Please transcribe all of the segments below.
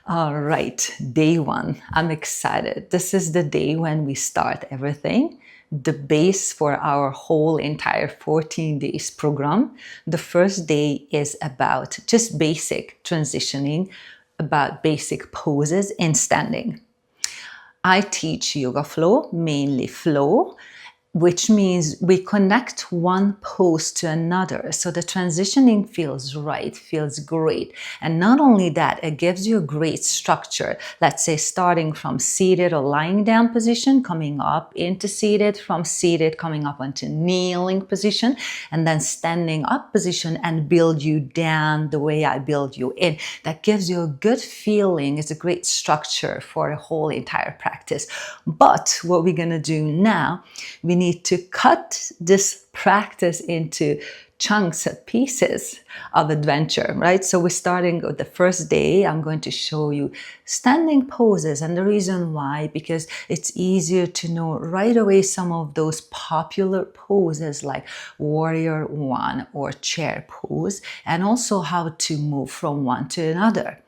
All right, day one. I'm excited. This is the day when we start everything, the base for our whole entire 14 days program. The first day is about just basic transitioning, about basic poses in standing. I teach yoga flow, mainly flow, which means we connect one pose to another. So the transitioning feels right, feels great. And not only that, it gives you a great structure. Let's say starting from seated or lying down position, coming up into seated, from seated, coming up onto kneeling position, and then standing up position and build you down the way I build you in. That gives you a good feeling. It's a great structure for a whole entire practice. But what we're going to do now, we need to cut this practice into chunks of pieces of adventure, right? So we're starting with the first day. I'm going to show you standing poses, and the reason why, because it's easier to know right away some of those popular poses like warrior one or chair pose, and also how to move from one to another.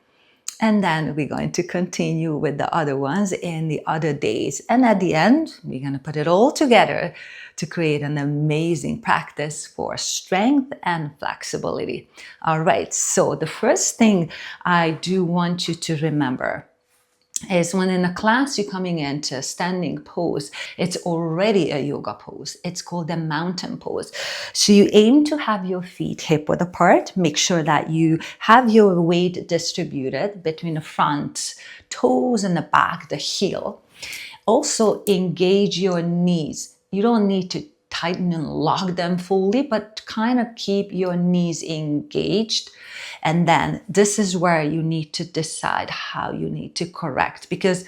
And then we're going to continue with the other ones in the other days. And at the end, we're going to put it all together to create an amazing practice for strength and flexibility. All right, so the first thing I do want you to remember is when in a class you're coming into a standing pose, it's already a yoga pose. It's called the mountain pose. So you aim to have your feet hip width apart. Make sure that you have your weight distributed between the front toes and the back, the heel. Also engage your knees. You don't need to tighten and lock them fully, but kind of keep your knees engaged. And then this is where you need to decide how you need to correct, because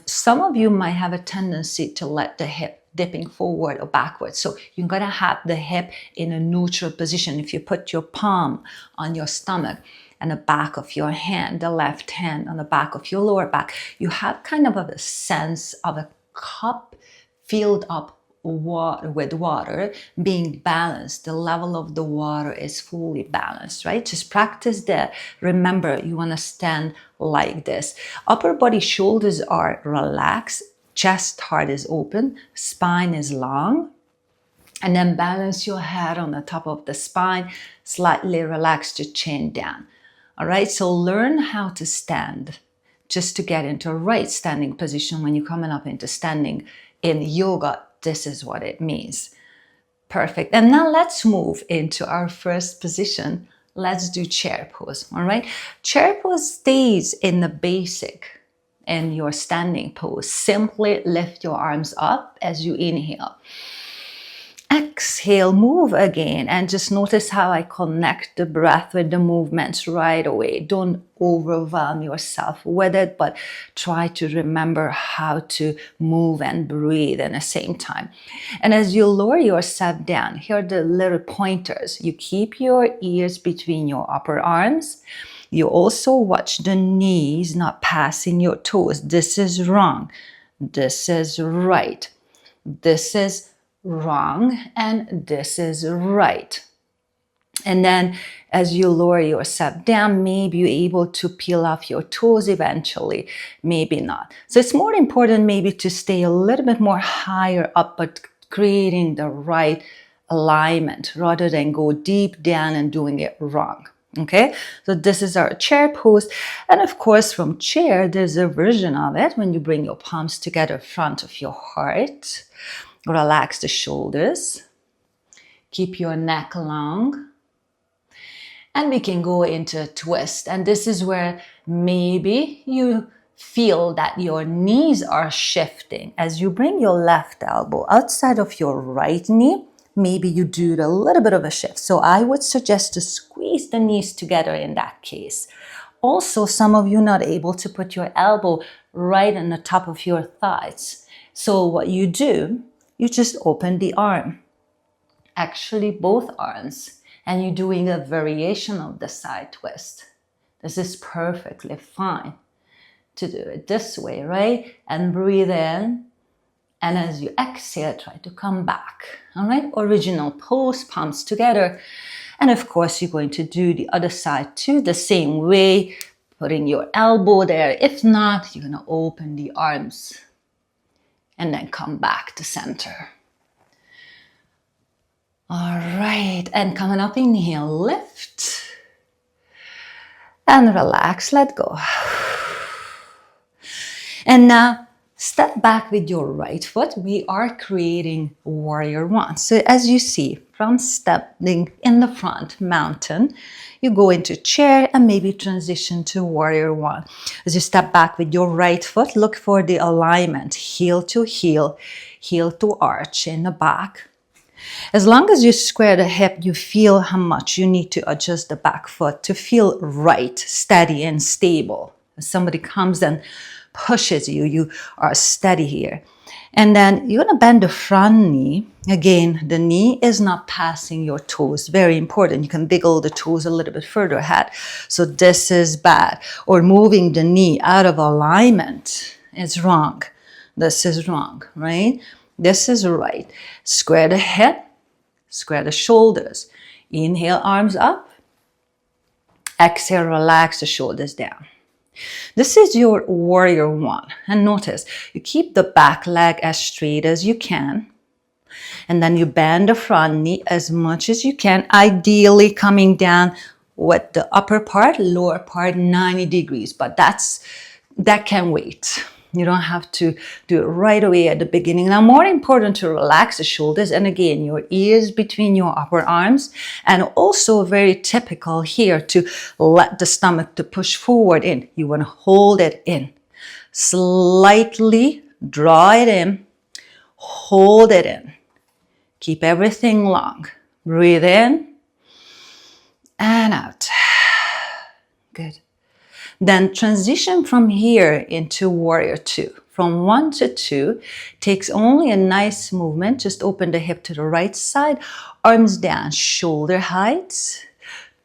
some of you might have a tendency to let the hip dipping forward or backwards. So you're going to have the hip in a neutral position. If you put your palm on your stomach and the back of your hand, the left hand on the back of your lower back, you have kind of a sense of a cup filled up with water being balanced. The level of the water is fully balanced, right? Just practice that. Remember, you want to stand like this. Upper body shoulders are relaxed, chest heart is open, spine is long, and then balance your head on the top of the spine, slightly relax your chin down. All right, so learn how to stand just to get into a right standing position when you're coming up into standing in yoga. This is what it means. Perfect. And now let's move into our first position. Let's do chair pose. All right. Chair pose stays in the basic in your standing pose. Simply lift your arms up as you inhale. Exhale, move again, and just notice how I connect the breath with the movements right away. Don't overwhelm yourself with it, but try to remember how to move and breathe at the same time. And as you lower yourself down, here are the little pointers. You keep your ears between your upper arms. You also watch the knees not passing your toes. This is wrong. This is right. This is wrong, and this is right. And then as you lower yourself down, maybe you're able to peel off your toes eventually, maybe not. So it's more important maybe to stay a little bit more higher up, but creating the right alignment rather than go deep down and doing it wrong. Okay, so this is our chair pose. And of course, from chair, there's a version of it when you bring your palms together in front of your heart. Relax the shoulders. Keep your neck long. And we can go into a twist. And this is where maybe you feel that your knees are shifting. As you bring your left elbow outside of your right knee, maybe you do a little bit of a shift. So I would suggest to squeeze the knees together in that case. Also, some of you not able to put your elbow right on the top of your thighs. So what you do, you just open the arm, actually both arms, and you're doing a variation of the side twist. This is perfectly fine to do it this way, right? And breathe in. And as you exhale, try to come back. All right, original pose, palms together. And of course, you're going to do the other side too, the same way. Putting your elbow there. If not, you're going to open the arms and then come back to center. All right, and coming up, inhale, lift. And relax, let go. And now, step back with your right foot. We are creating warrior one. So as you see, from stepping in the front, mountain, you go into chair and maybe transition to warrior one. As you step back with your right foot, look for the alignment, heel to heel, heel to arch in the back. As long as you square the hip, you feel how much you need to adjust the back foot to feel right, steady and stable. If somebody comes and pushes you, you are steady here. And then you're going to bend the front knee. Again, the knee is not passing your toes. Very important. You can wiggle the toes a little bit further ahead. So this is bad. Or moving the knee out of alignment is wrong. This is wrong, right? This is right. Square the hip, square the shoulders. Inhale, arms up. Exhale, relax the shoulders down. This is your warrior one. And notice, you keep the back leg as straight as you can. And then you bend the front knee as much as you can, ideally coming down with the upper part, lower part 90 degrees. But that can wait. You don't have to do it right away at the beginning. Now, more important to relax the shoulders. And again, your ears between your upper arms. And also very typical here to let the stomach to push forward in. You want to hold it in. Slightly draw it in. Hold it in. Keep everything long. Breathe in and out. Good. Then transition from here into warrior two. From 1 to 2 takes only a nice movement. Just open the hip to the right side, arms down, shoulder height.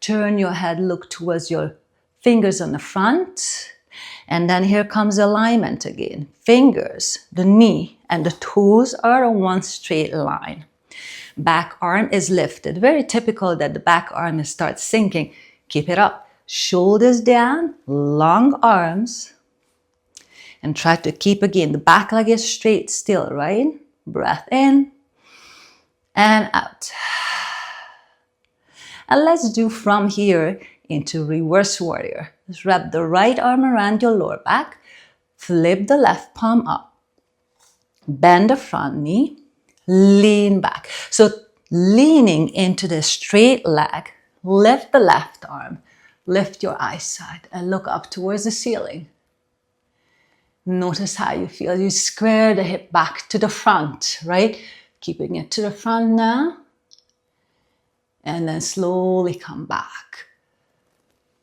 Turn your head, look towards your fingers on the front. And then here comes alignment again. Fingers, the knee, and the toes are on one straight line. Back arm is lifted. Very typical that the back arm starts sinking. Keep it up. Shoulders down, long arms, and try to keep again the back leg is straight still, right? Breath in and out. And let's do from here into reverse warrior. Just wrap the right arm around your lower back, flip the left palm up, bend the front knee, lean back. So leaning into the straight leg, lift the left arm. Lift your eyesight and look up towards the ceiling. Notice how you feel. You square the hip back to the front, right? Keeping it to the front now. And then slowly come back.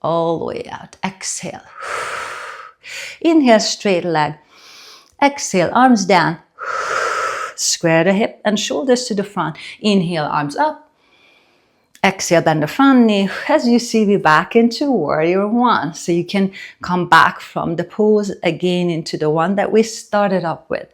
All the way out. Exhale. Inhale, straight leg. Exhale, arms down. Square the hip and shoulders to the front. Inhale, arms up. Exhale, bend the front knee. As you see, we're back into warrior one. So you can come back from the pose again into the one that we started up with.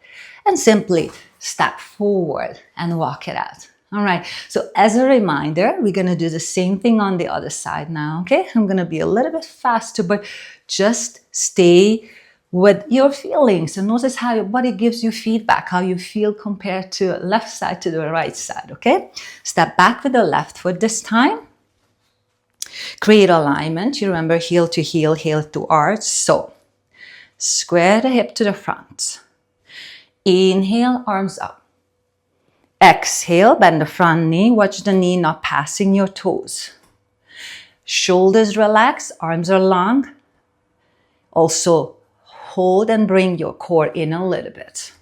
And simply step forward and walk it out. All right. So as a reminder, we're going to do the same thing on the other side now. Okay. I'm going to be a little bit faster, but just stay with your feelings and notice how your body gives you feedback, how you feel compared to left side to the right side, okay? Step back with the left foot this time. Create alignment. You remember heel to heel, heel to arch. So square the hip to the front. Inhale, arms up. Exhale, bend the front knee. Watch the knee not passing your toes. Shoulders relax, arms are long. Also, hold and bring your core in a little bit.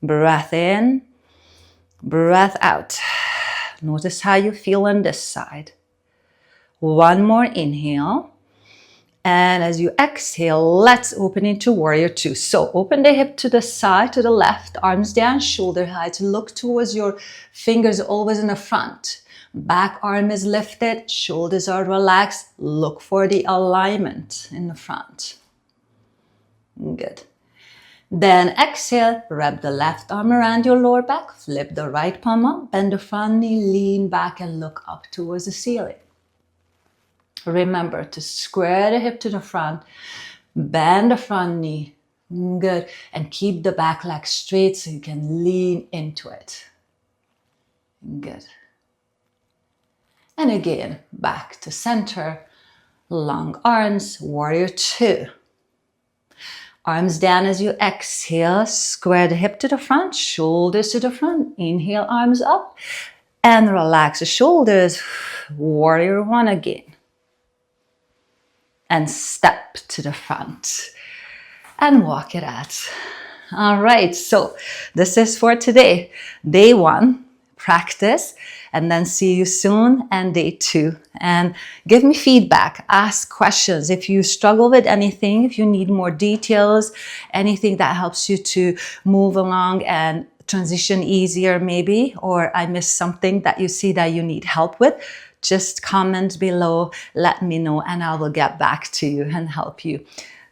Breath in, breath out. Notice how you feel on this side. One more inhale. And as you exhale, let's open into warrior two. So open the hip to the side, to the left, arms down, shoulder height. Look towards your fingers always in the front. Back arm is lifted, shoulders are relaxed. Look for the alignment in the front. Good. Then exhale, wrap the left arm around your lower back, flip the right palm up, bend the front knee, lean back and look up towards the ceiling. Remember to square the hip to the front, bend the front knee. Good. And keep the back leg straight so you can lean into it. Good. And again, back to center. Long arms, warrior two. Arms down as you exhale. Square the hip to the front, shoulders to the front. Inhale, arms up. And relax the shoulders. Warrior one again. And step to the front. And walk it out. All right, so this is for today. Day one, practice, and then see you soon, and day two. And give me feedback, ask questions. If you struggle with anything, if you need more details, anything that helps you to move along and transition easier maybe, or I missed something that you see that you need help with, just comment below, let me know, and I will get back to you and help you.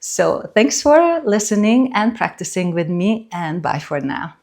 So thanks for listening and practicing with me, and bye for now.